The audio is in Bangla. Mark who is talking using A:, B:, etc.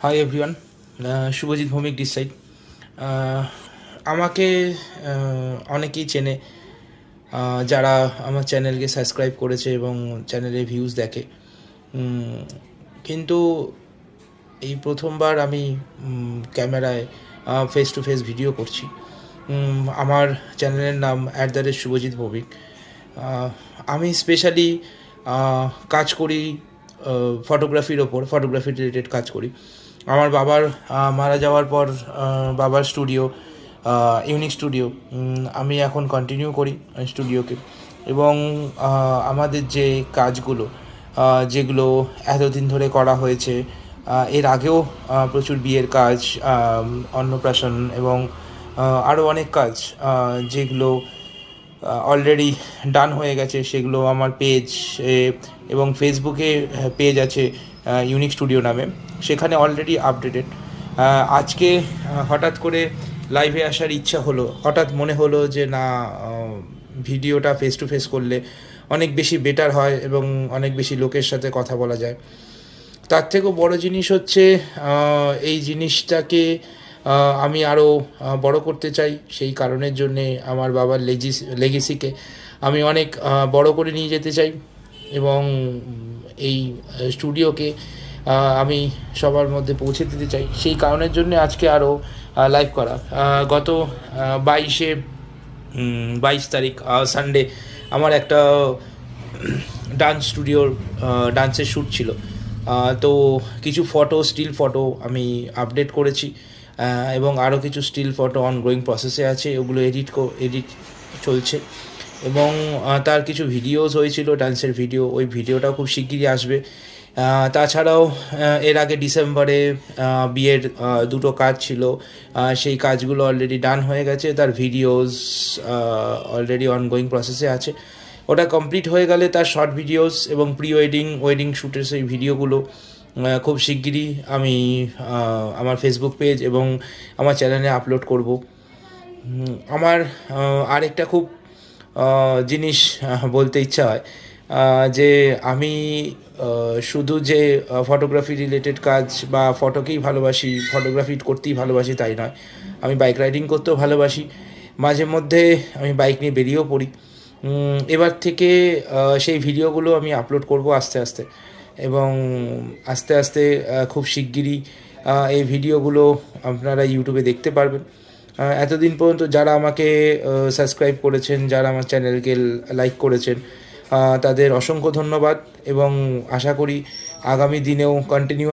A: High everyone, Subhajit Bhowmik this side. আমাকে অনেকেই চেনে, যারা আমার চ্যানেলকে সাবস্ক্রাইব করেছে এবং চ্যানেলে ভিউজ দেখে। কিন্তু এই প্রথমবার আমি ক্যামেরায় ফেস টু ফেস ভিডিও করছি। আমার চ্যানেলের নাম @শুভজিৎ ভৌমিক। আমি স্পেশালি কাজ করি ফটোগ্রাফির ওপর, ফটোগ্রাফি রিলেটেড কাজ করি। আমার বাবার মারা যাওয়ার পর বাবার স্টুডিও, ইউনিক স্টুডিও, আমি এখন কন্টিনিউ করি স্টুডিওকে। এবং আমাদের যে কাজগুলো, যেগুলো এতদিন ধরে করা হয়েছে, এর আগেও প্রচুর বিয়ের কাজ, অন্নপ্রাশন এবং আরও অনেক কাজ যেগুলো অলরেডি ডান হয়ে গেছে, সেগুলো আমার পেজ এবং ফেসবুকে পেজ আছে ইউনিক স্টুডিও নামে, সেখানে অলরেডি আপডেটেড। আজকে হঠাৎ করে লাইভে আসার ইচ্ছা হলো, হঠাৎ মনে হলো যে না, ভিডিওটা ফেস টু ফেস করলে অনেক বেশি বেটার হয় এবং অনেক বেশি লোকের সাথে কথা বলা যায়। তার থেকেও বড় জিনিস হচ্ছে এই জিনিসটাকে আমি আরও বড় করতে চাই। সেই কারণের জন্যে আমার বাবার লেগেসিকে আমি অনেক বড় করে নিয়ে যেতে চাই এবং এই স্টুডিওকে আমি সবার মধ্যে পৌঁছে দিতে চাই। সেই কারণের জন্য আজকে আরও লাইভ করা। গত 22 তারিখ সানডে আমার একটা ডান্স স্টুডিওর ডান্সের শ্যুট ছিল। তো কিছু ফটো, স্টিল ফটো আমি আপডেট করেছি এবং আরও কিছু স্টিল ফটো অনগোয়িং প্রসেসে আছে, ওগুলো এডিট চলছে। এবং তার কিছু ভিডিওস হয়েছিল, ডান্সের ভিডিও, ওই ভিডিওটাও খুব শিগগিরই আসবে। তাছাড়াও এর আগে ডিসেম্বরে বিয়ের দুটো কাজ ছিল, সেই কাজগুলো অলরেডি ডান হয়ে গেছে, তার ভিডিওস অলরেডি অনগোয়িং প্রসেসে আছে। ওটা কমপ্লিট হয়ে গেলে তার শর্ট ভিডিওস এবং প্রি ওয়েডিং শ্যুটের সেই ভিডিওগুলো খুব শিগগিরই আমি আমার ফেসবুক পেজ এবং আমার চ্যানেলে আপলোড করব। আমার আরেকটা খুব জিনিস বলতে ইচ্ছা হয়, যে আমি শুধু যে ফটোগ্রাফি রিলেটেড কাজ বা ফটোকেই ভালোবাসি, ফটোগ্রাফি করতেই ভালোবাসি তাই নয়, আমি বাইক রাইডিং করতেও ভালোবাসি। মাঝে মধ্যে আমি বাইক নিয়ে বেরিয়েও পড়ি। এবার থেকে সেই ভিডিওগুলো আমি আপলোড করব আস্তে আস্তে, এবং আস্তে আস্তে খুব শিগগিরই এই ভিডিওগুলো আপনারা ইউটিউবে দেখতে পারবেন। এতদিন পর্যন্ত যারা আমাকে সাবস্ক্রাইব করেছেন, যারা আমার চ্যানেলকে লাইক করেছেন, তাদের অসংখ্য ধন্যবাদ এবং আশা করি আগামী দিনেও কন্টিনিউ